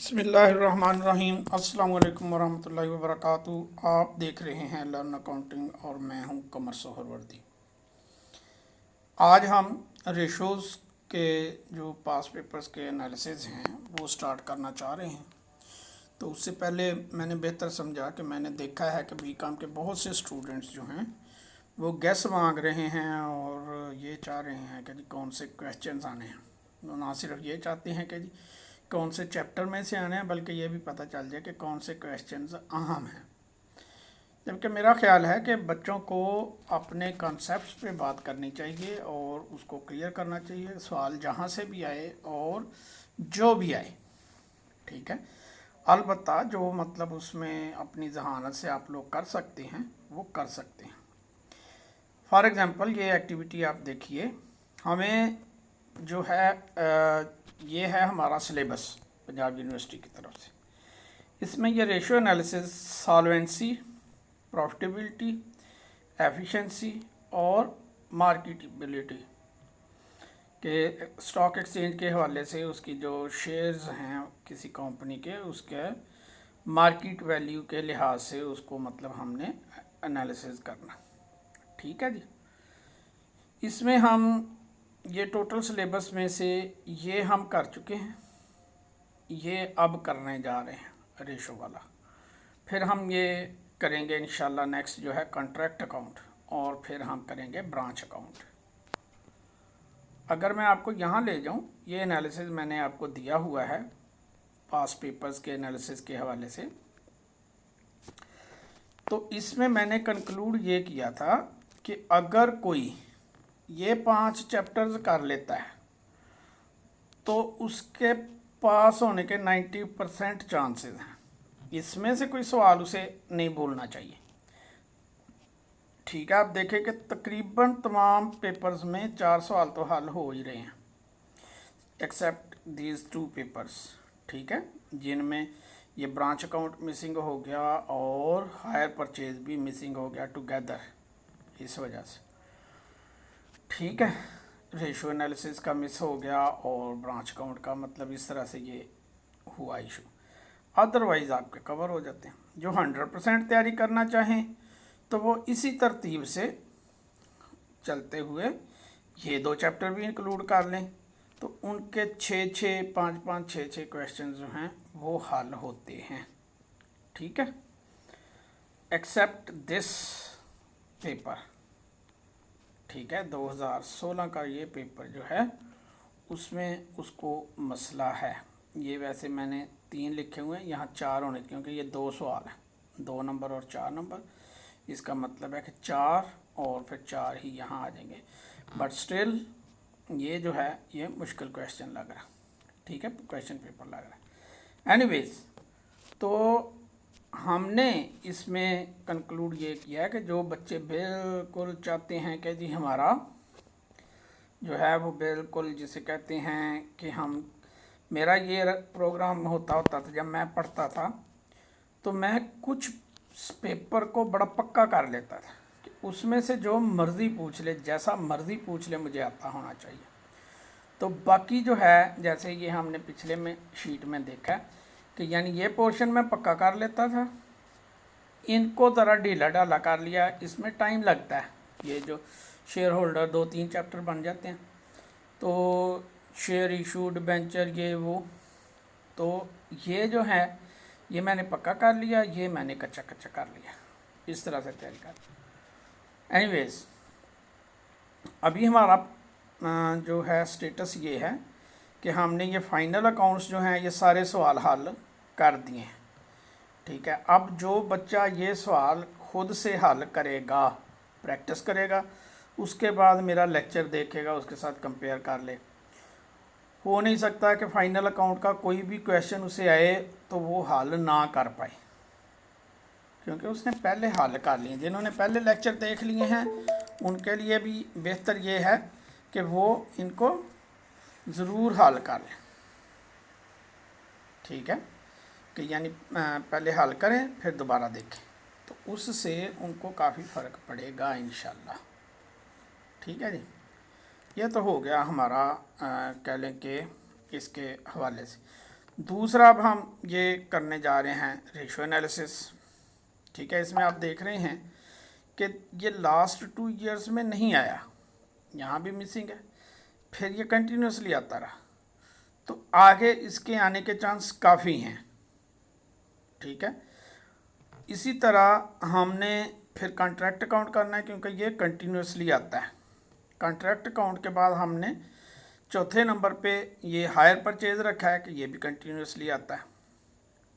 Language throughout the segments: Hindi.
बिस्मिल्लाहिर्रहमानिर्रहीम। अस्सलाम वालेकुम वरहमतुल्लाहि वबरकातुहू। आप देख रहे हैं लर्न अकाउंटिंग और मैं हूं कमर सोहरवर्दी। आज हम रेशोज़ के जो पास पेपर्स के एनालिसिस हैं वो स्टार्ट करना चाह रहे हैं। तो उससे पहले मैंने बेहतर समझा कि मैंने देखा है कि बीकॉम के बहुत से स्टूडेंट्स जो हैं वो गेस मांग रहे हैं और ये चाह रहे हैं कि जी कौन से क्वेश्चंस आने हैं। वो ना सिर्फ ये चाहते हैं कि जी कौन से चैप्टर में से आने हैं, बल्कि ये भी पता चल जाए कि कौन से क्वेश्चंस अहम हैं। जबकि मेरा ख्याल है कि बच्चों को अपने कॉन्सेप्ट्स पे बात करनी चाहिए और उसको क्लियर करना चाहिए, सवाल जहाँ से भी आए और जो भी आए, ठीक है। अलबत्ता जो मतलब उसमें अपनी जहानत से आप लोग कर सकते हैं वो कर सकते हैं। फॉर एग्ज़ाम्पल ये एक्टिविटी आप देखिए, हमें जो है ये है हमारा सिलेबस पंजाब यूनिवर्सिटी की तरफ से। इसमें ये ratio analysis, solvency, profitability, efficiency और मार्केटेबिलिटी के स्टॉक एक्सचेंज के हवाले से उसकी जो शेयर्स हैं किसी कंपनी के, उसके मार्केट वैल्यू के लिहाज से उसको मतलब हमने एनालिसिस करना, ठीक है जी। इसमें हम ये टोटल सिलेबस में से ये हम कर चुके हैं, ये अब करने जा रहे हैं रेशो वाला। फिर हम ये करेंगे इंशाल्लाह नेक्स्ट जो है कॉन्ट्रैक्ट अकाउंट, और फिर हम करेंगे ब्रांच अकाउंट। अगर मैं आपको यहाँ ले जाऊँ, ये एनालिसिस मैंने आपको दिया हुआ है पास पेपर्स के एनालिसिस के हवाले से। तो इसमें मैंने कंक्लूड ये किया था कि अगर कोई ये 5 चैप्टर्स कर लेता है तो उसके पास होने के 90% चांसेस हैं। इसमें से कोई सवाल उसे नहीं भूलना चाहिए, ठीक है। आप देखें कि तकरीबन तमाम पेपर्स में 4 सवाल तो हल हो ही रहे हैं, एक्सेप्ट दीज 2 पेपर्स, ठीक है, जिनमें ये ब्रांच अकाउंट मिसिंग हो गया और हायर परचेज भी मिसिंग हो गया टुगेदर, इस वजह से, ठीक है। रेशो एनालिसिस का मिस हो गया और ब्रांच अकाउंट का, मतलब इस तरह से ये हुआ इशू। अदरवाइज़ आपके कवर हो जाते हैं। जो 100% तैयारी करना चाहें तो वो इसी तरतीब से चलते हुए ये 2 चैप्टर भी इंक्लूड कर लें, तो उनके 6-6, 5-5, 6-6 क्वेश्चन जो हैं वो हल होते हैं, ठीक है। एक्सेप्ट दिस पेपर, ठीक है, 2016 का ये पेपर जो है उसमें उसको मसला है। ये वैसे मैंने 3 लिखे हुए हैं, यहाँ 4 होने, क्योंकि ये 2 सवाल हैं, 2 नंबर और 4 नंबर। इसका मतलब है कि 4 और फिर 4 ही यहाँ आ जाएंगे, बट स्टिल ये जो है ये मुश्किल क्वेश्चन लग रहा है, ठीक है, क्वेश्चन पेपर लग रहा है। एनीवेज, तो हमने इसमें कंक्लूड ये किया है कि जो बच्चे बिल्कुल चाहते हैं कि जी हमारा जो है वो बिल्कुल जिसे कहते हैं कि हम, मेरा ये प्रोग्राम होता था जब मैं पढ़ता था, तो मैं कुछ पेपर को बड़ा पक्का कर लेता था कि उसमें से जो मर्ज़ी पूछ ले, जैसा मर्ज़ी पूछ ले, मुझे आता होना चाहिए। तो बाकी जो है, जैसे ये हमने पिछले में शीट में देखा कि यानी ये पोर्शन मैं पक्का कर लेता था, इनको ज़रा ढीला ढाला कर लिया, इसमें टाइम लगता है। ये जो शेयर होल्डर 2-3 चैप्टर बन जाते हैं, तो शेयर इशू, डिबेंचर, ये वो, तो ये जो है ये मैंने पक्का कर लिया, ये मैंने कच्चा कच्चा कर लिया, इस तरह से तैयारी कर। एनीवेज, अभी हमारा जो है स्टेटस ये है कि हमने ये फाइनल अकाउंट्स जो हैं ये सारे सवाल हल कर दिए हैं, ठीक है। अब जो बच्चा ये सवाल खुद से हल करेगा, प्रैक्टिस करेगा, उसके बाद मेरा लेक्चर देखेगा, उसके साथ कंपेयर कर ले। हो नहीं सकता कि फाइनल अकाउंट का कोई भी क्वेश्चन उसे आए तो वो हल ना कर पाए, क्योंकि उसने पहले हल कर लिए। जिन्होंने पहले लेक्चर देख लिए हैं उनके लिए भी बेहतर ये है कि वो इनको ज़रूर हल कर लें, ठीक है, कि यानी पहले हल करें फिर दोबारा देखें, तो उससे उनको काफ़ी फ़र्क पड़ेगा इंशाल्लाह, ठीक है जी। ये तो हो गया हमारा कह लें कि इसके हवाले से। दूसरा अब हम ये करने जा रहे हैं रेशो एनालिसिस। ठीक है, इसमें आप देख रहे हैं कि ये लास्ट 2 ईयर्स में नहीं आया, यहाँ भी मिसिंग है, फिर ये कंटिन्यूसली आता रहा, तो आगे इसके आने के चांस काफ़ी हैं। ठीक है, इसी तरह हमने फिर कॉन्ट्रैक्ट अकाउंट करना है क्योंकि ये कंटिन्यूसली आता है। कॉन्ट्रैक्ट अकाउंट के बाद हमने चौथे नंबर पे ये हायर परचेज रखा है कि ये भी कंटिन्यूसली आता है।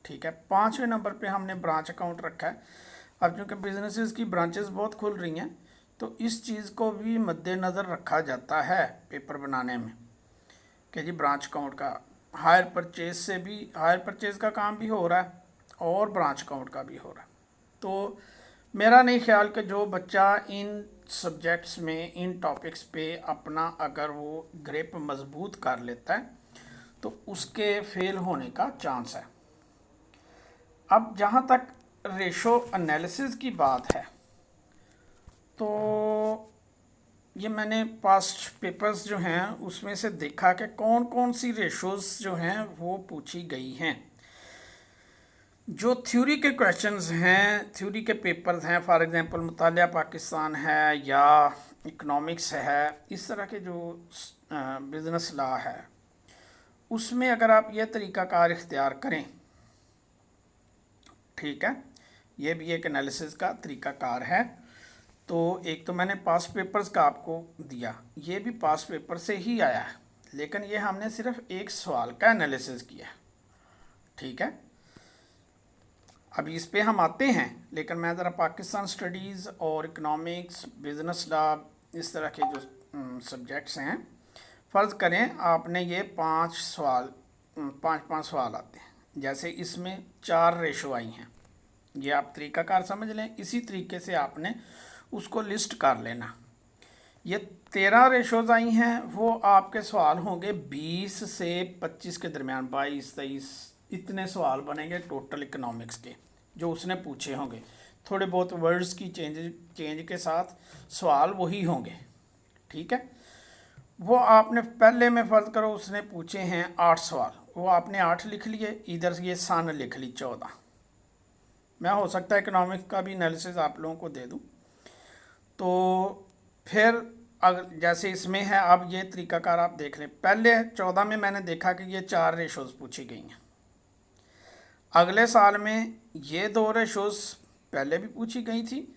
ठीक है, पाँचवें नंबर पे हमने ब्रांच अकाउंट रखा है। अब चूँकि बिजनेसेस की ब्रांचेस बहुत खुल रही हैं तो इस चीज़ को भी मद्देनज़र रखा जाता है पेपर बनाने में कि जी ब्रांच अकाउंट का हायर परचेज से भी, हायर परचेज का काम भी हो रहा है और ब्रांच अकाउंट का भी हो रहा है। तो मेरा नहीं ख्याल कि जो बच्चा इन सब्जेक्ट्स में, इन टॉपिक्स पे अपना अगर वो ग्रिप मजबूत कर लेता है तो उसके फेल होने का चांस है। अब जहाँ तक रेशो एनालिसिस की बात है तो ये मैंने पास्ट पेपर्स जो हैं उसमें से देखा कि कौन कौन सी रेशोज़ जो हैं वो पूछी गई हैं। जो थ्योरी के क्वेश्चंस हैं, थ्योरी के पेपर्स हैं, फॉर एग्जांपल मुतालिया पाकिस्तान है या इकोनॉमिक्स है, इस तरह के जो बिज़नेस लॉ है, उसमें अगर आप ये तरीक़ाकार इख्तियार करें, ठीक है, ये भी एक एनालिसिस का तरीक़ाकार है। तो एक तो मैंने पास्ट पेपर्स का आपको दिया, ये भी पास्ट पेपर से ही आया है, लेकिन ये हमने सिर्फ एक सवाल का एनालिसिस किया। ठीक है, अभी इस पे हम आते हैं, लेकिन मैं ज़रा पाकिस्तान स्टडीज़ और इकनॉमिक्स, बिज़नेस लॉ, इस तरह के जो सब्जेक्ट्स हैं, फ़र्ज़ करें आपने ये 5 सवाल आते हैं, जैसे इसमें 4 रेशो आई हैं, ये आप तरीक़ाकार समझ लें, इसी तरीके से आपने उसको लिस्ट कर लेना। ये 13 रेशोज़ आई हैं, वो आपके सवाल होंगे 20 से 25 के दरमियान, 22, 23, इतने सवाल बनेंगे टोटल इकोनॉमिक्स के जो उसने पूछे होंगे। थोड़े बहुत वर्ड्स की चेंज के साथ सवाल वही होंगे। ठीक है, वो आपने पहले में फ़र्ज़ करो उसने पूछे हैं 8 सवाल, वो आपने 8 लिख लिए, इधर से ये सन लिख ली 14। मैं हो सकता है इकोनॉमिक्स का भी एनालिसिस आप लोगों को दे दूँ। तो फिर अगर जैसे इसमें है, अब ये तरीक़ाकार आप देख लें। पहले 14 में मैंने देखा कि ये 4 रेशोज़ पूछी गई हैं। अगले साल में ये 2 रेशोज़ पहले भी पूछी गई थी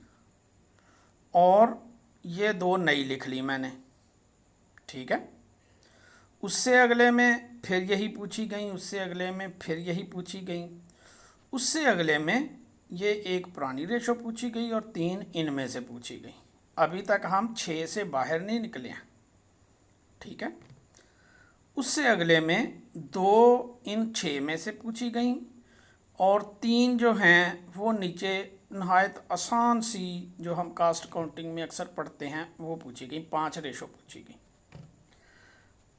और ये 2 नई लिख ली मैंने। ठीक है, उससे अगले में फिर यही पूछी गई, उससे अगले में फिर यही पूछी गई, उससे अगले में ये एक पुरानी रेशो पूछी गई और 3 इनमें से पूछी गई। अभी तक हम 6 से बाहर नहीं निकले हैं। ठीक है, उससे अगले में 2 इन 6 में से पूछी गई और 3 जो हैं वो नीचे नहायत आसान सी, जो हम कास्ट काउंटिंग में अक्सर पढ़ते हैं, वो पूछी गई। 5 रेशो पूछी गई।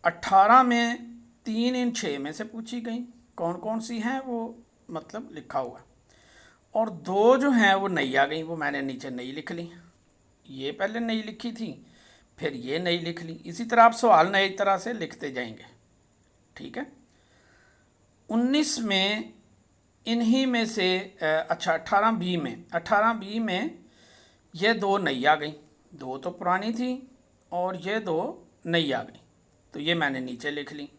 18 में 3 इन 6 में से पूछी गई, कौन कौन सी हैं वो मतलब लिखा हुआ है, और 2 जो हैं वो नई आ गई, वो मैंने नीचे नई लिख ली। ये पहले नई लिखी थी, फिर ये नई लिख ली। इसी तरह आप सवाल नई तरह से लिखते जाएंगे। ठीक है, 19 में इन्हीं में से अच्छा 18 बी में ये 2 नई आ गई, 2 तो पुरानी थी और ये 2 नई आ गई, तो ये मैंने नीचे लिख ली।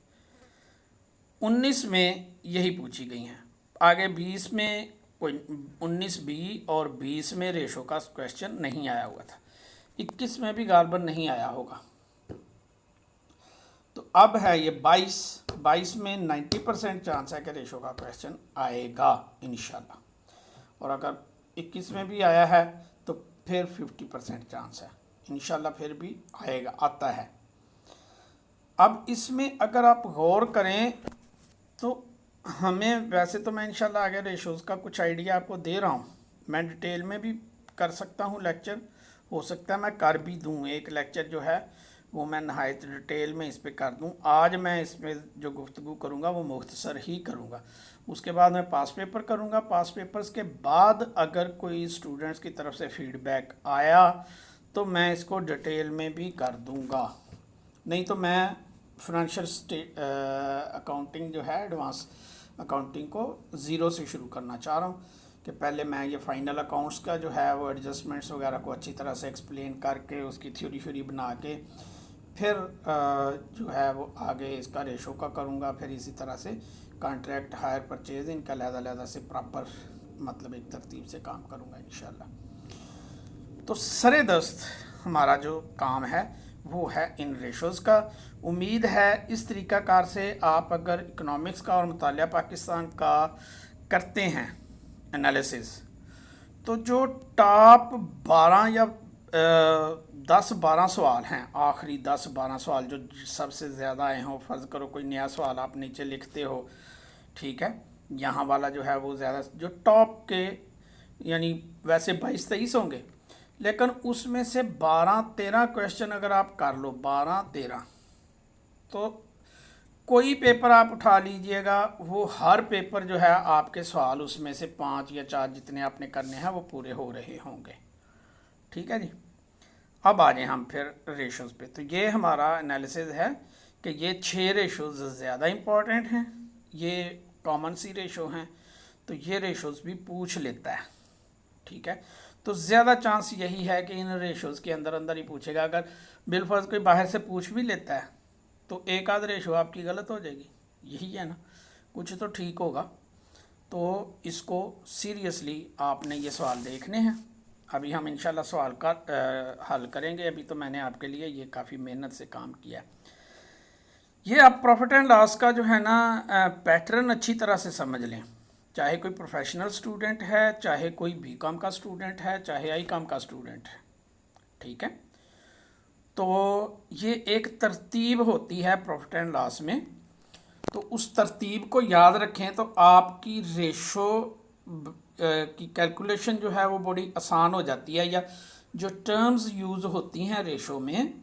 19 में यही पूछी गई हैं। आगे 20 में कोई 19 बी और 20 में रेशो का क्वेश्चन नहीं आया हुआ था। 21 में भी गालबन नहीं आया होगा। तो अब है ये 22 में 90% चांस है कि रेशो का क्वेश्चन आएगा इंशाल्लाह, और अगर 21 में भी आया है तो फिर 50% चांस है इंशाल्लाह फिर भी आएगा, आता है। अब इसमें अगर आप गौर करें तो हमें, वैसे तो मैं इंशाल्लाह आगे रेशोज़ का कुछ आइडिया आपको दे रहा हूँ, मैं डिटेल में भी कर सकता हूँ लेक्चर, हो सकता है मैं कर भी दूँ, एक लेक्चर जो है वो मैं नहायत डिटेल में इस पर कर दूँ। आज मैं इसमें जो गुफ्तगू करूँगा वो मुख्तसर ही करूँगा, उसके बाद मैं पास पेपर करूँगा। पास पेपर्स के बाद अगर कोई स्टूडेंट्स की तरफ से फ़ीडबैक आया तो मैं इसको डिटेल में भी कर दूँगा, नहीं तो मैं फाइनेंशियल अकाउंटिंग जो है एडवांस अकाउंटिंग को ज़ीरो से शुरू करना चाह रहा हूँ कि पहले मैं ये फाइनल अकाउंट्स का जो है वो एडजस्टमेंट्स वगैरह को अच्छी तरह से एक्सप्लेन करके उसकी थ्योरी बना के फिर जो है वो आगे इसका रेशो का करूँगा, फिर इसी तरह से कॉन्ट्रैक्ट हायर परचेज इनका अलग-अलग से प्रॉपर मतलब एक तरतीब से काम करूँगा इंशाल्लाह। तो सरे दस्त हमारा जो काम है वो है इन रेशोज़ का। उम्मीद है इस तरीक़ाकार से आप अगर इकोनॉमिक्स का और मुतालिया पाकिस्तान का करते हैं एनालिसिस, तो जो टॉप 12 या 10-12 सवाल हैं, आखिरी 10-12 सवाल जो सबसे ज़्यादा आए हों, फ़र्ज़ करो कोई नया सवाल आप नीचे लिखते हो, ठीक है, यहाँ वाला जो है वो ज़्यादा जो टॉप के यानी वैसे 22-23 होंगे, लेकिन उसमें से 12-13 क्वेश्चन अगर आप कर लो, 12-13, तो कोई पेपर आप उठा लीजिएगा, वो हर पेपर जो है आपके सवाल उसमें से 5 या 4 जितने आपने करने हैं वो पूरे हो रहे होंगे। ठीक है जी। अब आ जाए हम फिर रेशोज़ पे। तो ये हमारा एनालिसिस है कि ये 6 रेशोज़ ज़्यादा इम्पॉर्टेंट हैं, ये कॉमन सी रेशो हैं, तो ये रेशोज़ भी पूछ लेता है। ठीक है, तो ज़्यादा चांस यही है कि इन रेशोज़ के अंदर अंदर ही पूछेगा। अगर बिलफर्ज कोई बाहर से पूछ भी लेता है तो एक आध रेशो आपकी गलत हो जाएगी, यही है ना, कुछ तो ठीक होगा। तो इसको सीरियसली आपने ये सवाल देखने हैं। अभी हम इंशाल्लाह सवाल का हल करेंगे। अभी तो मैंने आपके लिए ये काफ़ी मेहनत से काम किया है। ये आप प्रॉफिट एंड लॉस का जो है ना पैटर्न अच्छी तरह से समझ लें, चाहे कोई प्रोफेशनल स्टूडेंट है, चाहे कोई बीकॉम का स्टूडेंट है, चाहे आईकॉम का स्टूडेंट है। ठीक है, तो ये एक तरतीब होती है प्रॉफिट एंड लॉस में, तो उस तरतीब को याद रखें तो आपकी रेशो की कैलकुलेशन जो है वो बड़ी आसान हो जाती है, या जो टर्म्स यूज़ होती हैं रेशो में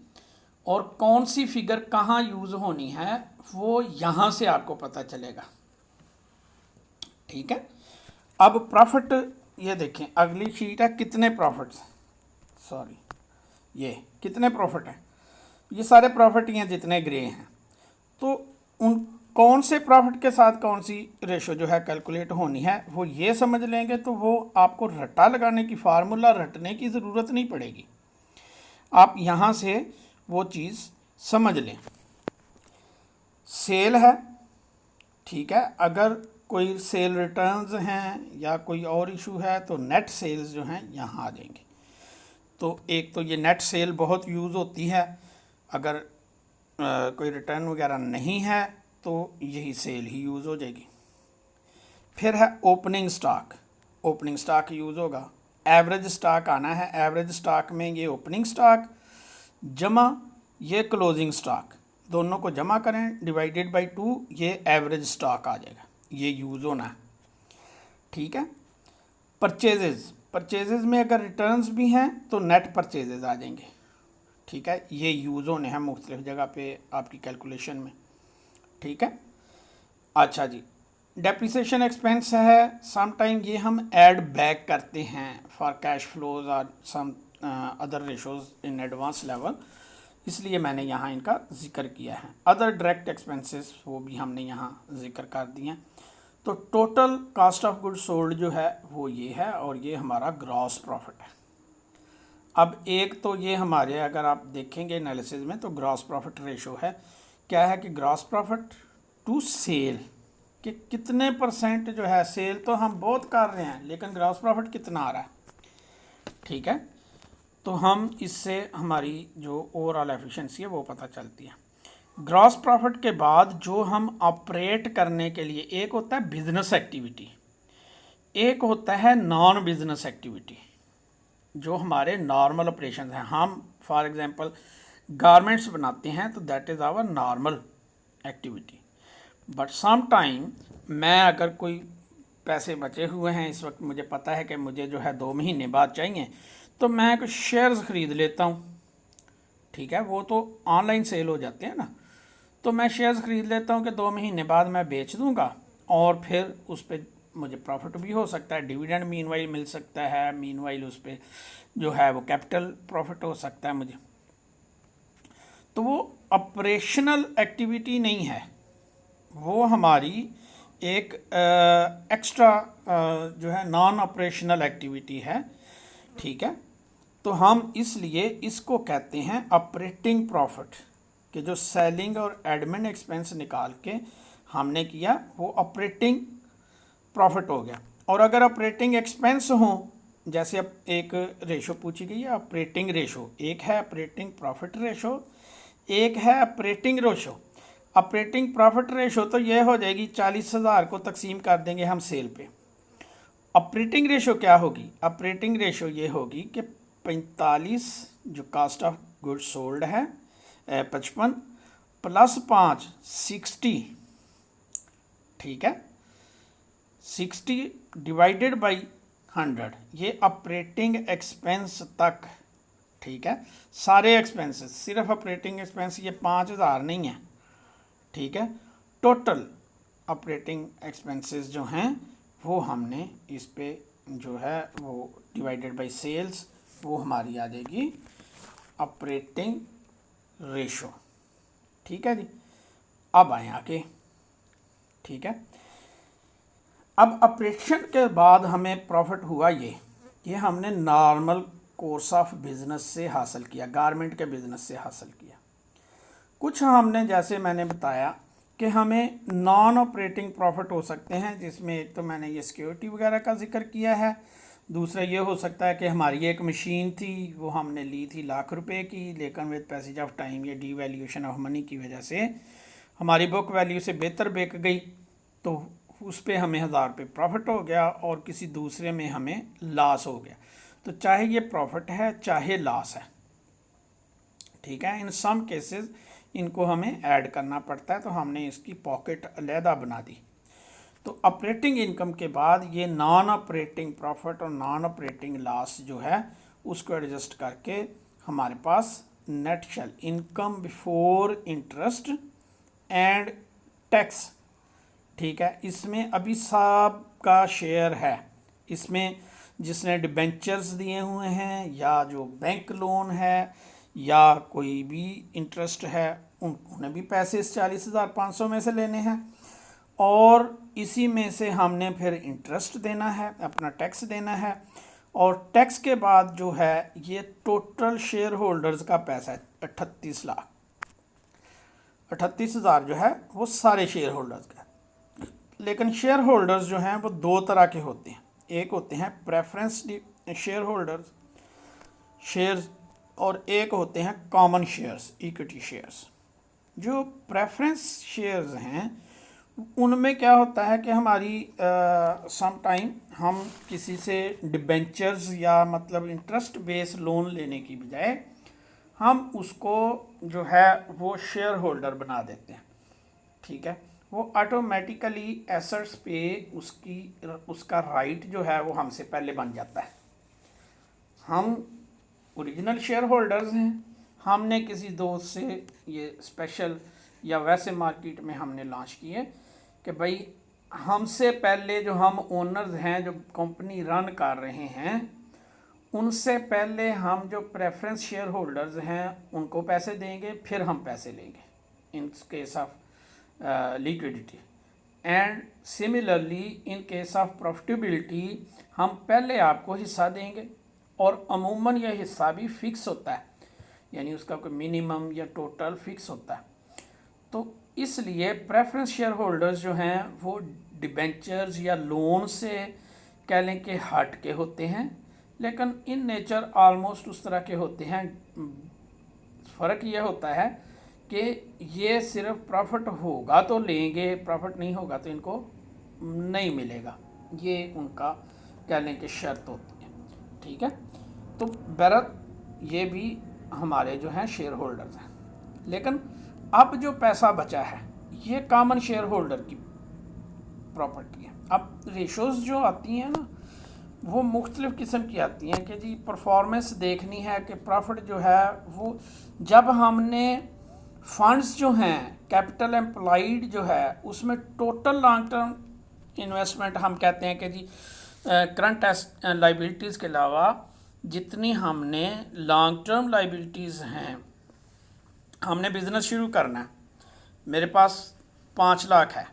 और कौन सी फिगर कहाँ यूज़ होनी है वो यहाँ से आपको पता चलेगा। ठीक है, अब प्रॉफिट ये देखें, अगली शीट है कितने प्रॉफिट्स, सॉरी ये कितने प्रॉफिट हैं, ये सारे प्रॉफिट हैं जितने ग्रे हैं, तो उन कौन से प्रॉफिट के साथ कौन सी रेशो जो है कैलकुलेट होनी है वो ये समझ लेंगे तो वो आपको रट्टा लगाने की, फार्मूला रटने की ज़रूरत नहीं पड़ेगी। आप यहाँ से वो चीज़ समझ लें। सेल है, ठीक है, अगर कोई सेल रिटर्न्स हैं या कोई और इशू है तो नेट सेल्स जो हैं यहाँ आ जाएंगे। तो एक तो ये नेट सेल बहुत यूज़ होती है, अगर कोई रिटर्न वगैरह नहीं है तो यही सेल ही यूज़ हो जाएगी। फिर है opening stock, opening stock use होगा। एवरेज स्टॉक आना है, एवरेज स्टॉक में ये ओपनिंग स्टॉक जमा ये क्लोजिंग स्टॉक, दोनों को जमा करें डिवाइडेड बाय 2, ये एवरेज स्टॉक आ जाएगा, ये यूज़ होना है। ठीक है, परचेजेज़, परचेजेज़ में अगर रिटर्न्स भी हैं तो नेट परचेजेज़ आ जाएंगे। ठीक है, ये यूज़ होने हैं मुख्तलिफ जगह पे आपकी कैलकुलेशन में। ठीक है, अच्छा जी, डेप्रिसिएशन एक्सपेंस है, सम टाइम ये हम ऐड बैक करते हैं फॉर कैश फ्लोज और some other ratios in advance level, इसलिए मैंने यहाँ इनका जिक्र किया है। अदर डायरेक्ट एक्सपेंसेस वो भी हमने यहाँ जिक्र कर दिए हैं। तो total cost of goods sold जो है वो ये है, और ये हमारा ग्रॉस प्रॉफिट है। अब एक तो ये हमारे अगर आप देखेंगे एनालिसिस में तो ग्रॉस प्रॉफिट रेशो है, क्या है कि ग्रॉस प्रॉफिट टू सेल कि कितने परसेंट जो है, सेल तो हम बहुत कर रहे हैं लेकिन ग्रॉस प्रॉफिट कितना आ रहा है। ठीक है, तो हम इससे हमारी जो ओवरऑल एफिशिएंसी है वो पता चलती है। ग्रॉस प्रॉफिट के बाद जो हम ऑपरेट करने के लिए, एक होता है बिजनेस एक्टिविटी, एक होता है नॉन बिजनेस एक्टिविटी, जो हमारे नॉर्मल ऑपरेशन हैं। हम फॉर एग्जांपल गारमेंट्स बनाते हैं तो that is our normal activity, but some time मैं अगर कोई पैसे बचे हुए हैं इस वक्त, मुझे पता है कि मुझे जो है 2 महीने बाद चाहिए, तो मैं कुछ शेयर्स ख़रीद लेता हूँ। ठीक है, वो तो ऑनलाइन सेल हो जाते हैं ना, तो मैं शेयर्स ख़रीद लेता हूँ कि 2 महीने बाद मैं बेच दूँगा और फिर उस पर मुझे प्रॉफिट भी हो सकता है, डिविडेंड मीनवाइल मिल सकता है, मीनवाइल उस पर जो है वो कैपिटल प्रॉफिट हो सकता है मुझे। तो वो ऑपरेशनल एक्टिविटी नहीं है, वो हमारी एक एक्स्ट्रा जो है नॉन ऑपरेशनल एक्टिविटी है। ठीक है, तो हम इसलिए इसको कहते हैं ऑपरेटिंग प्रॉफिट, कि जो सेलिंग और एडमिन एक्सपेंस निकाल के हमने किया वो ऑपरेटिंग प्रॉफिट हो गया। और अगर ऑपरेटिंग एक्सपेंस हो, जैसे अब एक रेशो पूछी गई है ऑपरेटिंग रेशो, एक है ऑपरेटिंग प्रॉफिट रेशो, एक है operating ratio. Operating profit ratio तो ये हो जाएगी 40,000 को तकसीम कर देंगे हम सेल पे। ऑपरेटिंग रेशो क्या होगी? ऑपरेटिंग रेशो ये होगी कि 45 जो कास्ट ऑफ गुड्स सोल्ड है 55 प्लस 5 60, ठीक है, 60 डिवाइडेड बाई 100, ये ऑपरेटिंग एक्सपेंस तक। ठीक है, सारे एक्सपेंसेस, सिर्फ ऑपरेटिंग एक्सपेंस ये 5,000 नहीं है। ठीक है, टोटल ऑपरेटिंग एक्सपेंसेस जो हैं वो हमने इस पे जो है वो डिवाइडेड बाय सेल्स, वो हमारी आ जाएगी ऑपरेटिंग रेशो। ठीक है जी, अब आए आगे। ठीक है, अब ऑपरेशन के बाद हमें प्रॉफिट हुआ ये हमने नॉर्मल कोर्स ऑफ बिजनेस से हासिल किया, गारमेंट के बिजनेस से हासिल किया। कुछ हमने जैसे मैंने बताया कि हमें नॉन ऑपरेटिंग प्रॉफिट हो सकते हैं, जिसमें एक तो मैंने ये सिक्योरिटी वगैरह का जिक्र किया है, दूसरा ये हो सकता है कि हमारी एक मशीन थी वो हमने ली थी ₹1,00,000 की, लेकिन विद पैसेज ऑफ टाइम ये डीवैल्यूएशन ऑफ मनी की वजह से हमारी बुक वैल्यू से बेहतर बिक गई, तो उस पर हमें ₹1,000 प्रॉफिट हो गया और किसी दूसरे में हमें लॉस हो गया। तो चाहे ये प्रॉफिट है चाहे लॉस है, ठीक है, इन सम केसेस इनको हमें ऐड करना पड़ता है, तो हमने इसकी पॉकेट अलहदा बना दी। तो ऑपरेटिंग इनकम के बाद ये नॉन ऑपरेटिंग प्रॉफिट और नॉन ऑपरेटिंग लॉस जो है उसको एडजस्ट करके हमारे पास नेट शेल income before interest and tax. ठीक है, इसमें अभी साहब का शेयर है, इसमें जिसने डिबेंचर्स दिए हुए हैं या जो बैंक लोन है या कोई भी इंटरेस्ट है, उन्हें भी पैसे इस 40,500 में से लेने हैं, और इसी में से हमने फिर इंटरेस्ट देना है, अपना टैक्स देना है, और टैक्स के बाद जो है ये टोटल शेयर होल्डर्स का पैसा है 38 लाख, 38,000 जो है वो सारे शेयर होल्डर्स का। लेकिन शेयर होल्डर्स जो हैं वो दो तरह के होते हैं, एक होते हैं प्रेफरेंस शेयर होल्डर्स शेयर्स, और एक होते हैं कॉमन शेयर्स इक्विटी शेयर्स। जो प्रेफरेंस शेयर्स हैं उनमें क्या होता है कि हमारी सम टाइम हम किसी से डिबेंचर्स या मतलब इंटरेस्ट बेस लोन लेने की बजाय हम उसको जो है वो शेयर होल्डर बना देते हैं। ठीक है, वो ऑटोमेटिकली एसेट्स पे उसका राइट जो है वो हमसे पहले बन जाता है। हम ओरिजिनल शेयर होल्डर्स हैं, हमने किसी दोस्त से ये स्पेशल या वैसे मार्केट में हमने लॉन्च किए कि भाई हमसे पहले जो हम ओनर्स हैं जो कंपनी रन कर रहे हैं, उनसे पहले हम जो प्रेफरेंस शेयर होल्डर्स हैं उनको पैसे देंगे, फिर हम पैसे लेंगे in case of liquidity, and similarly in case of profitability हम पहले आपको हिस्सा देंगे, और अमूमन यह हिस्सा भी फिक्स होता है, यानी उसका कोई मिनिमम या टोटल फिक्स होता है। तो इसलिए प्रेफरेंस शेयर होल्डर्स जो हैं वो डिबेंचर्स या लोन से कह लें कि हट के होते हैं, लेकिन इन नेचर ऑलमोस्ट उस तरह के होते हैं। फ़र्क ये होता है कि ये सिर्फ प्रॉफिट होगा तो लेंगे, प्रॉफिट नहीं होगा तो इनको नहीं मिलेगा, ये उनका कह लें कि शर्त होती है। ठीक है, तो बहरहाल ये भी हमारे जो हैं शेयर होल्डर्स हैं, लेकिन अब जो पैसा बचा है ये कॉमन शेयर होल्डर की प्रॉपर्टी है। अब रेशोज़ जो आती हैं ना वो मुख्तलिफ़ किस्म की आती हैं कि जी परफॉर्मेंस देखनी है कि प्रॉफिट जो है वो जब हमने फंड्स जो हैं कैपिटल एम्प्लॉयड जो है उसमें टोटल लॉन्ग टर्म इन्वेस्टमेंट हम कहते हैं कि जी करंट लाइबिलिटीज़ के अलावा जितनी हमने लॉन्ग टर्म लाइबिलिटीज़ हैं हमने बिज़नेस शुरू करना है, मेरे पास 5 लाख है,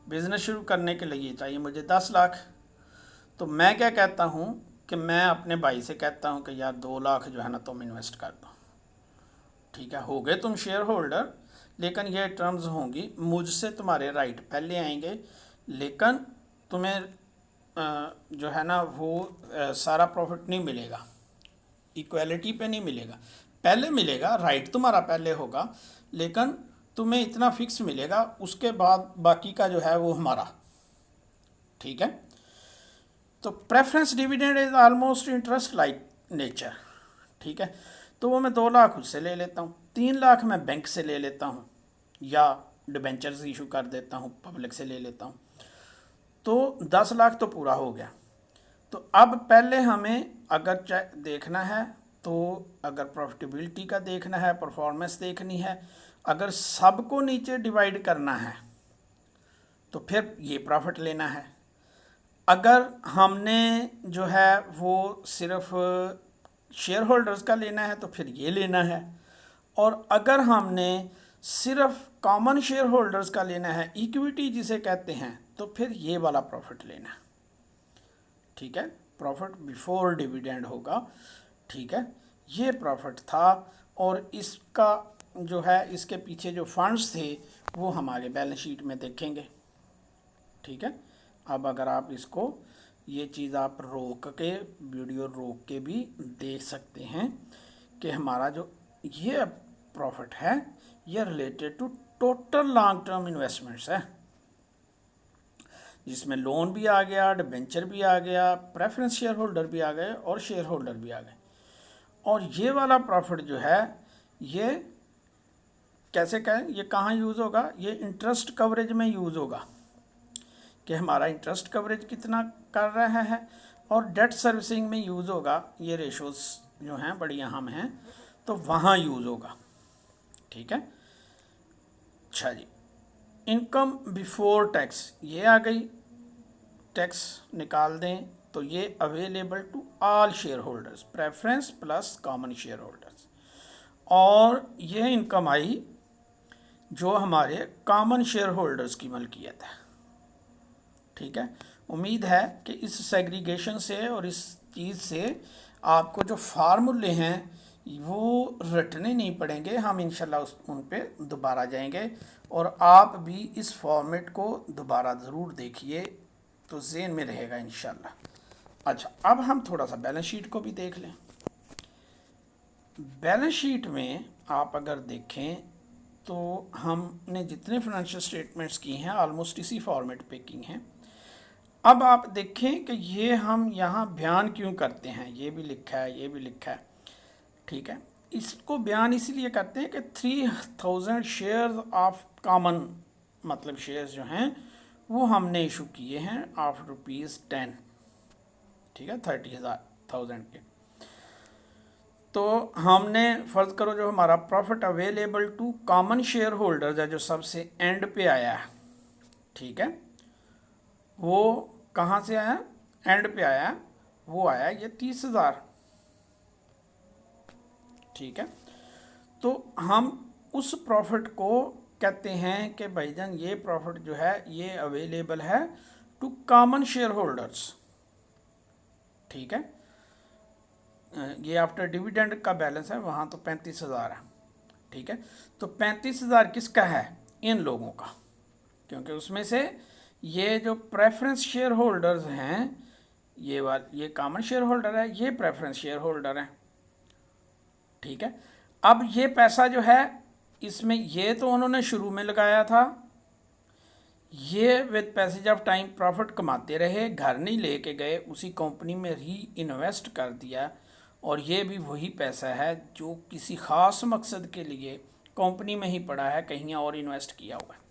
बिज़नेस शुरू करने के लिए चाहिए मुझे 10 लाख। तो मैं क्या कहता हूँ कि मैं अपने भाई से कहता हूँ कि यार 2 लाख जो है ना तुम इन्वेस्ट कर दो। ठीक है, हो गए तुम शेयर होल्डर, लेकिन ये टर्म्स होंगी, मुझसे तुम्हारे राइट पहले आएंगे, लेकिन तुम्हें जो है ना वो सारा प्रॉफिट नहीं मिलेगा, इक्वालिटी पे नहीं मिलेगा। पहले मिलेगा, राइट तुम्हारा पहले होगा, लेकिन तुम्हें इतना फिक्स मिलेगा, उसके बाद बाकी का जो है वो हमारा। ठीक है, तो preference dividend is almost interest like nature. ठीक है, तो वो मैं 2 लाख उससे ले लेता हूँ, 3 लाख मैं बैंक से ले लेता हूँ या डिबेंचर्स इशू कर देता हूँ, पब्लिक से ले लेता हूँ, तो 10 लाख तो पूरा हो गया। तो अब पहले हमें अगर देखना है तो अगर प्रॉफिटेबिलिटी का देखना है, परफॉर्मेंस देखनी है, अगर सबको नीचे डिवाइड करना है तो फिर ये प्रॉफिट लेना है। अगर हमने जो है वो सिर्फ शेयर होल्डर्स का लेना है तो फिर ये लेना है, और अगर हमने सिर्फ कॉमन शेयर होल्डर्स का लेना है, इक्विटी जिसे कहते हैं, तो फिर ये वाला प्रॉफिट लेना है। ठीक है, प्रॉफिट बिफोर डिविडेंड होगा। ठीक है, ये प्रॉफिट था, और इसका जो है इसके पीछे जो फंड्स थे वो हम आगे बैलेंस शीट में देखेंगे। ठीक है, अब अगर आप इसको ये चीज़ आप रोक के, वीडियो रोक के भी देख सकते हैं कि हमारा जो ये प्रॉफिट है ये related to total long term investments है, जिसमें लोन भी आ गया, डिबेंचर भी आ गया, प्रेफरेंस शेयर होल्डर भी आ गए और शेयर होल्डर भी आ गए। और ये वाला प्रॉफिट जो है ये कैसे कहें, ये कहाँ यूज़ होगा, ये इंटरेस्ट कवरेज में यूज़ होगा कि हमारा इंटरेस्ट कवरेज कितना कर रहा है, और डेट सर्विसिंग में यूज़ होगा, ये रेशोज़ जो हैं बड़ी अहम हैं, तो वहाँ यूज़ होगा। ठीक है, अच्छा जी, इनकम बिफोर टैक्स ये आ गई, टैक्स निकाल दें तो ये available to all shareholders, preference plus common shareholders, और ये इनकम आई जो हमारे कॉमन शेयर होल्डर्स की मलकियत है। ठीक है, उम्मीद है कि इस सेग्रीगेशन से और इस चीज़ से आपको जो फार्मूले हैं वो रटने नहीं पड़ेंगे, हम इंशाल्लाह उन पे दोबारा जाएंगे, और आप भी इस फॉर्मेट को दोबारा ज़रूर देखिए तो ज़हन में रहेगा इंशाल्लाह। अच्छा, अब हम थोड़ा सा बैलेंस शीट को भी देख लें। बैलेंस शीट में आप अगर देखें तो हमने जितने फाइनेंशियल स्टेटमेंट्स की हैं ऑलमोस्ट इसी फॉर्मेट पे की हैं। अब आप देखें कि ये हम यहाँ बयान क्यों करते हैं, ये भी लिखा है, ये भी लिखा है। ठीक है, इसको बयान इसलिए करते हैं कि 3000 शेयर्स ऑफ कॉमन मतलब शेयर्स जो हैं वो हमने इशू किए हैं ऑफ ₹10। ठीक है, 30,000 के। तो हमने फ़र्ज़ करो जो हमारा profit available to common shareholders है जो सबसे एंड पे आया है, ठीक है, वो कहाँ से आया, एंड पे आया, वो आया ये 30,000। ठीक है, तो हम उस प्रॉफिट को कहते हैं कि भाईजान ये प्रॉफिट जो है ये अवेलेबल है टू कॉमन शेयर होल्डर्स। ठीक है, ये आफ्टर डिविडेंड का बैलेंस है, वहाँ तो 35,000 है। ठीक है, तो 35,000 किसका है, इन लोगों का, क्योंकि उसमें से ये जो प्रेफरेंस शेयर होल्डर्स हैं ये कॉमन शेयर होल्डर है, ये प्रेफरेंस शेयर होल्डर है। ठीक है, अब ये पैसा जो है इसमें ये तो उन्होंने शुरू में लगाया था, ये with passage of time profit कमाते रहे, घर नहीं लेके गए, उसी कंपनी में री इन्वेस्ट कर दिया, और ये भी वही पैसा है जो किसी ख़ास मकसद के लिए कंपनी में ही पड़ा है, कहीं और इन्वेस्ट किया हुआ है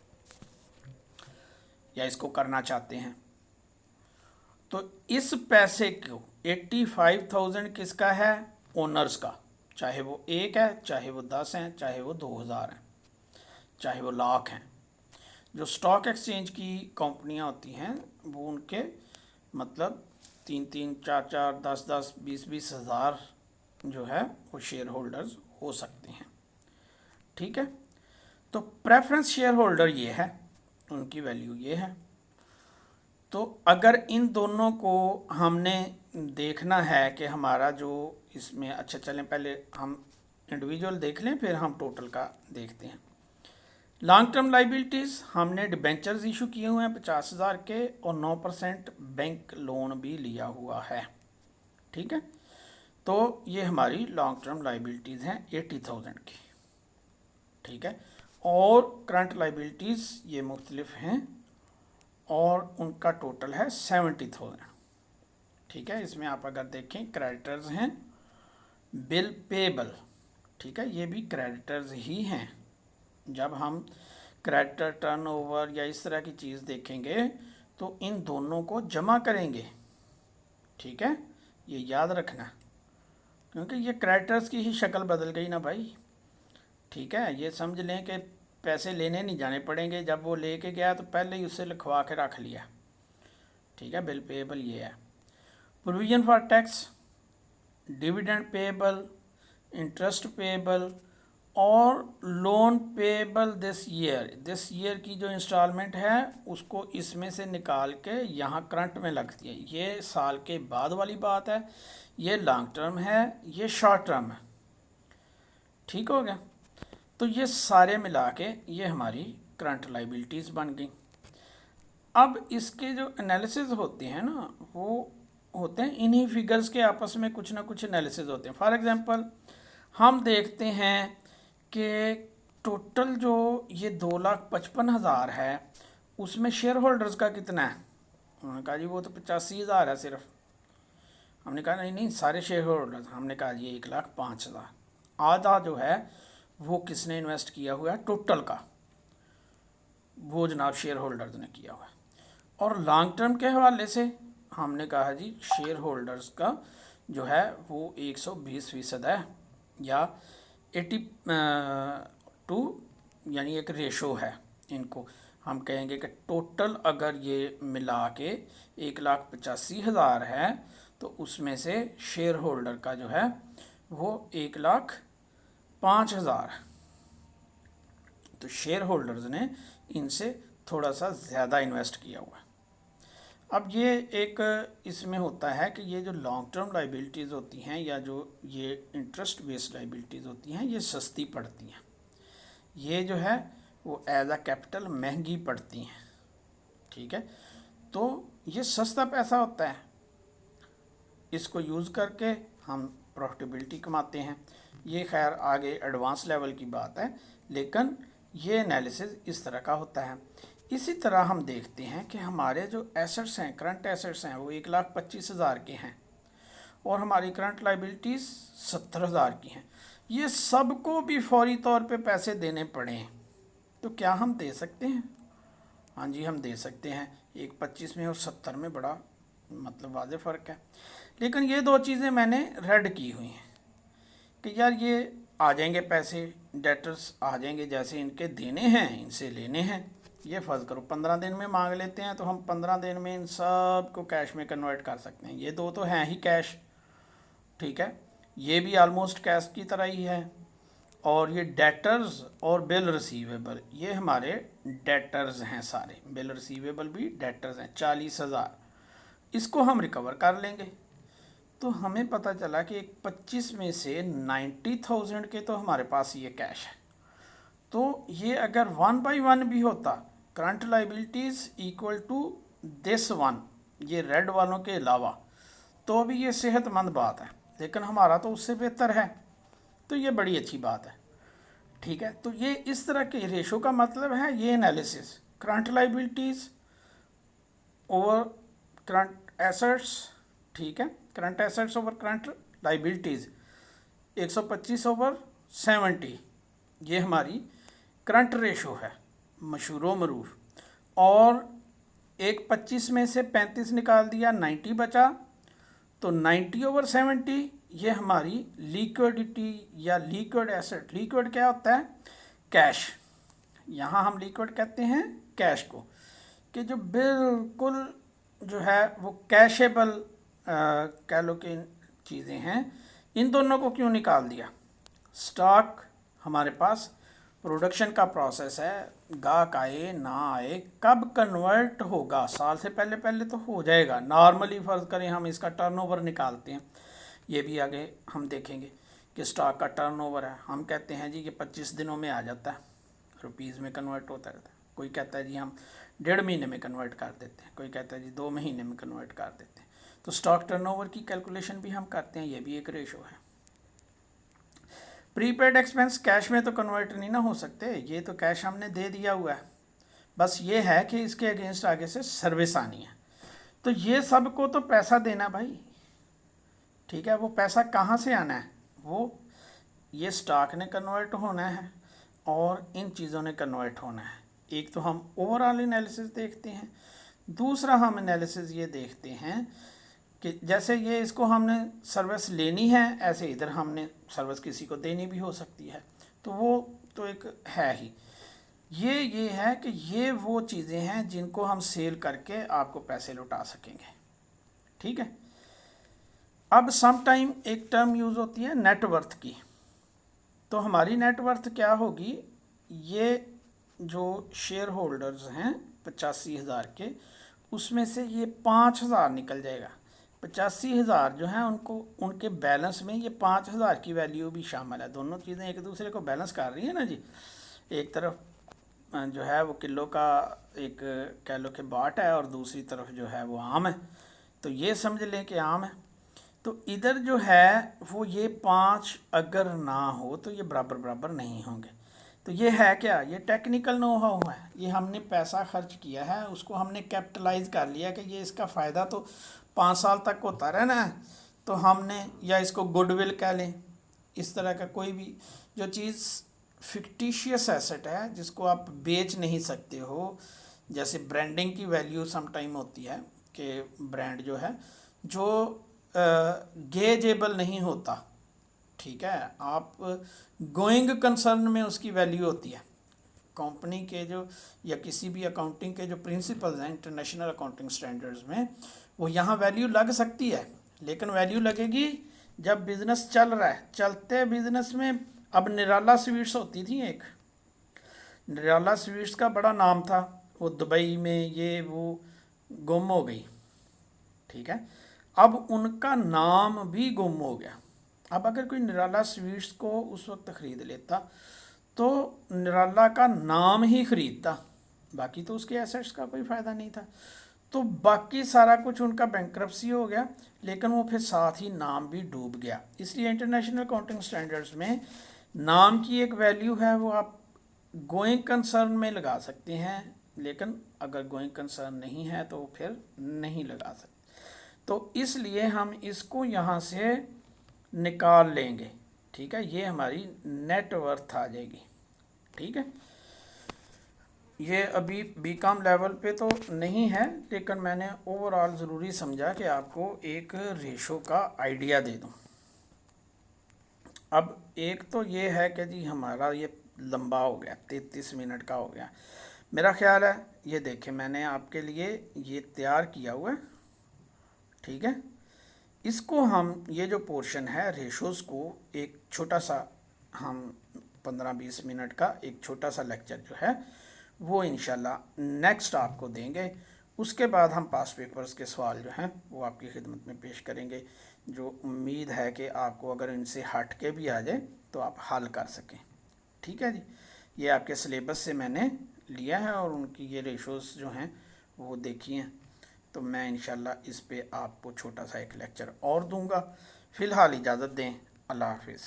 या इसको करना चाहते हैं। तो इस पैसे को 85,000 किसका है, ओनर्स का, चाहे वो 1 है, चाहे वो 10 हैं, चाहे वो 2,000 हैं, चाहे वो लाख हैं। जो स्टॉक एक्सचेंज की कंपनियां होती हैं वो उनके मतलब 3-3, 4-4, 10-10, 20-20 हज़ार जो है वो शेयर होल्डर्स हो सकते हैं। ठीक है। तो प्रेफरेंस शेयर होल्डर ये है, उनकी वैल्यू ये है। तो अगर इन दोनों को हमने देखना है कि हमारा जो इसमें, अच्छा चलें पहले हम इंडिविजुअल देख लें फिर हम टोटल का देखते हैं। लॉन्ग टर्म लाइबिलिटीज़, हमने डिबेंचर्स इशू किए हुए हैं 50,000 के और 9% बैंक लोन भी लिया हुआ है। ठीक है, तो ये हमारी लॉन्ग टर्म लाइबिलिटीज़ हैं 80,000 की। ठीक है, और करंट लाइबिलिटीज़ ये मुख्तलिफ हैं और उनका टोटल है 70,000। ठीक है, इसमें आप अगर देखें क्रेडिटर्स हैं, बिल पेबल, ठीक है, ये भी क्रेडिटर्स ही हैं। जब हम क्रेडिटर टर्नओवर या इस तरह की चीज़ देखेंगे तो इन दोनों को जमा करेंगे। ठीक है, ये याद रखना, क्योंकि ये क्रेडिटर्स की ही शक्ल बदल गई ना भाई। ठीक है, ये समझ लें कि पैसे लेने नहीं जाने पड़ेंगे, जब वो लेके गया तो पहले ही उससे लिखवा के रख लिया। ठीक है, बिल पेएबल ये है। Provision for tax, dividend payable, interest payable और लोन पेएबल दिस ईयर की जो इंस्टॉलमेंट है उसको इसमें से निकाल के यहाँ करंट में लगती है। ये साल के बाद वाली बात है, ये लॉन्ग टर्म है, ये शॉर्ट टर्म है। ठीक हो गया, तो ये सारे मिला के ये हमारी करंट लाइबिलिटीज़ बन गई। अब इसके जो एनालिसिस होते हैं ना, वो होते हैं इन्हीं फिगर्स के आपस में कुछ ना कुछ एनालिसिस होते हैं। फॉर एग्जांपल हम देखते हैं कि टोटल जो ये 2,55,000 है उसमें शेयर होल्डर्स का कितना है। उन्होंने कहा जी वो तो 85,000 है सिर्फ। हमने कहा नहीं नहीं सारे शेयर होल्डर्स, हमने कहा जी 1,05,000। आधा जो है वो किसने इन्वेस्ट किया हुआ है टोटल का, वो जनाब शेयर होल्डर्स ने किया हुआ है। और लॉन्ग टर्म के हवाले से हमने कहा जी शेयर होल्डर्स का जो है वो 120% है, या 82, यानी एक रेशो है। इनको हम कहेंगे कि टोटल अगर ये मिला के 1,85,000 है तो उसमें से शेयर होल्डर का जो है वो 1,05,000। तो शेयर होल्डर्स ने इनसे थोड़ा सा ज़्यादा इन्वेस्ट किया हुआ है। अब ये एक इसमें होता है कि ये जो लॉन्ग टर्म लाइबिलिटीज़ होती हैं या जो ये इंटरेस्ट बेस्ड लाइबिलिटीज़ होती हैं ये सस्ती पड़ती हैं। ये जो है वो एज अ कैपिटल महंगी पड़ती हैं। ठीक है, तो ये सस्ता पैसा होता है, इसको यूज़ करके हम प्रॉफिटेबिलिटी कमाते हैं। ये खैर आगे एडवांस लेवल की बात है, लेकिन ये एनालिसिस इस तरह का होता है। इसी तरह हम देखते हैं कि हमारे जो एसेट्स हैं, करंट एसेट्स हैं, वो 1,25,000 के हैं और हमारी करंट लाइबिलिटीज़ 70,000 की हैं। ये सबको भी फौरी तौर पे पैसे देने पड़े तो क्या हम दे सकते हैं? हाँ जी, हम दे सकते हैं। 1,25 में और 70 में बड़ा मतलब वाज़ेह फ़र्क है। लेकिन ये दो चीज़ें मैंने रेड की हुई हैं कि यार ये आ जाएंगे पैसे, डेटर्स आ जाएंगे, जैसे इनके देने हैं इनसे लेने हैं। ये फ़र्ज़ करो 15 दिन में मांग लेते हैं तो हम 15 दिन में इन सब को कैश में कन्वर्ट कर सकते हैं। ये दो तो हैं ही कैश। ठीक है, ये भी आलमोस्ट कैश की तरह ही है। और ये डेटर्स और बिल रिसीवेबल, ये हमारे डेटर्स हैं सारे, बिल रिसीवेबल भी डेटर्स हैं 40,000। इसको हम रिकवर कर लेंगे। तो हमें पता चला कि 25 में से 90,000 के तो हमारे पास ये कैश है। तो ये अगर 1/1 भी होता, current liabilities equal to this one, ये रेड वालों के अलावा, तो भी ये सेहतमंद बात है। लेकिन हमारा तो उससे बेहतर है, तो ये बड़ी अच्छी बात है। ठीक है, तो ये इस तरह के रेशो का मतलब है ये analysis, current liabilities over current assets. ठीक है, current assets over current liabilities 125/70, ये हमारी करंट रेशो है मशहूर मरूफ। और 1/25 में से 35 निकाल दिया, 90 बचा, तो 90/70 ये हमारी लिक्विडिटी या लिक्विड एसेट। लिक्विड क्या होता है? कैश। यहाँ हम लिक्विड कहते हैं कैश को, कि जो बिल्कुल जो है वो कैशेबल कह लो कि चीज़ें हैं। इन दोनों को क्यों निकाल दिया? स्टॉक हमारे पास प्रोडक्शन का प्रोसेस है, गाहक आए ना आए, कब कन्वर्ट होगा, साल से पहले पहले तो हो जाएगा नॉर्मली। फ़र्ज़ करें हम इसका टर्नओवर निकालते हैं, ये भी आगे हम देखेंगे कि स्टॉक का टर्नओवर है, हम कहते हैं जी कि 25 दिनों में आ जाता है, रुपीज़ में कन्वर्ट होता रहता है। कोई कहता है जी हम 1.5 महीने में कन्वर्ट कर देते हैं, कोई कहता है जी 2 महीने में कन्वर्ट कर देते हैं। तो स्टॉक टर्नओवर की कैलकुलेशन भी हम करते हैं, ये भी एक रेशो है। प्रीपेड एक्सपेंस कैश में तो कन्वर्ट नहीं ना हो सकते, ये तो कैश हमने दे दिया हुआ है, बस ये है कि इसके अगेंस्ट आगे से सर्विस आनी है। तो ये सबको तो पैसा देना भाई, ठीक है। वो पैसा कहाँ से आना है, वो ये स्टॉक ने कन्वर्ट होना है और इन चीज़ों ने कन्वर्ट होना है। एक तो हम ओवरऑल एनालिसिस देखते हैं, दूसरा हम एनालिसिस ये देखते हैं कि जैसे ये इसको हमने सर्विस लेनी है, ऐसे इधर हमने सर्विस किसी को देनी भी हो सकती है, तो वो तो एक है ही। ये है कि ये वो चीज़ें हैं जिनको हम सेल करके आपको पैसे लौटा सकेंगे, ठीक है। अब सम टाइम एक टर्म यूज़ होती है नेटवर्थ की। तो हमारी नेटवर्थ क्या होगी, ये जो शेयर होल्डर्स हैं 85,000 के, उसमें से ये 5,000 निकल जाएगा। 85,000 जो हैं उनको उनके बैलेंस में ये 5,000 की वैल्यू भी शामिल है। दोनों चीज़ें एक दूसरे को बैलेंस कर रही है ना जी। एक तरफ जो है वो किलो का एक कह लो कि बाट है और दूसरी तरफ जो है वो आम है, तो ये समझ लें कि आम है। तो इधर जो है वो ये 5 अगर ना हो तो ये बराबर बराबर नहीं होंगे। तो ये है क्या, ये टेक्निकल नो हाउ है, ये हमने पैसा खर्च किया है, उसको हमने कैपिटलाइज कर लिया कि ये इसका फ़ायदा तो 5 साल तक होता रहना है, तो हमने, या इसको गुडविल कह लें, इस तरह का कोई भी जो चीज़ फिक्टिशियस एसेट है जिसको आप बेच नहीं सकते हो, जैसे ब्रांडिंग की वैल्यू सम टाइम होती है कि ब्रांड जो है जो गेजेबल नहीं होता, ठीक है। आप गोइंग कंसर्न में उसकी वैल्यू होती है। कंपनी के जो या किसी भी अकाउंटिंग के जो प्रिंसिपल्स हैं इंटरनेशनल अकाउंटिंग स्टैंडर्ड्स में, वो यहाँ वैल्यू लग सकती है, लेकिन वैल्यू लगेगी जब बिज़नेस चल रहा है। चलते बिज़नेस में अब निराला स्वीट्स होती थी एक, निराला स्वीट्स का बड़ा नाम था, वो दुबई में ये वो गुम हो गई, ठीक है। अब उनका नाम भी गुम हो गया। अब अगर कोई निराला स्वीट्स को उस वक्त ख़रीद लेता तो निराला का नाम ही ख़रीदता, बाकी तो उसके एसेट्स का कोई फ़ायदा नहीं था। तो बाकी सारा कुछ उनका बैंक्रप्सी हो गया, लेकिन वो फिर साथ ही नाम भी डूब गया। इसलिए इंटरनेशनल अकाउंटिंग स्टैंडर्ड्स में नाम की एक वैल्यू है, वो आप गोइंग कंसर्न में लगा सकते हैं, लेकिन अगर गोइंग कंसर्न नहीं है तो फिर नहीं लगा सकते। तो इसलिए हम इसको यहाँ से निकाल लेंगे, ठीक है। ये हमारी नेटवर्थ आ जाएगी, ठीक है। ये अभी बीकॉम लेवल पे तो नहीं है, लेकिन मैंने ओवरऑल ज़रूरी समझा कि आपको एक रेशो का आइडिया दे दूँ। अब एक तो ये है कि जी हमारा ये लंबा हो गया, 33 मिनट का हो गया मेरा ख्याल है। ये देखें मैंने आपके लिए ये तैयार किया हुआ है, ठीक है। इसको हम ये जो पोर्शन है रेशोज़ को एक छोटा सा हम 15-20 मिनट का एक छोटा सा लेक्चर जो है वो इंशाल्लाह नेक्स्ट आपको देंगे। उसके बाद हम पास पेपर्स के सवाल जो हैं वो आपकी खिदमत में पेश करेंगे, जो उम्मीद है कि आपको अगर इनसे हट के भी आ जाए तो आप हल कर सकें, ठीक है जी। ये आपके सिलेबस से मैंने लिया है और उनकी ये रेशोज़ जो हैं वो देखी हैं, तो मैं इंशाल्लाह इस पे आपको छोटा सा एक लेक्चर और दूंगा। फ़िलहाल इजाज़त दें, अल्लाह हाफिज़।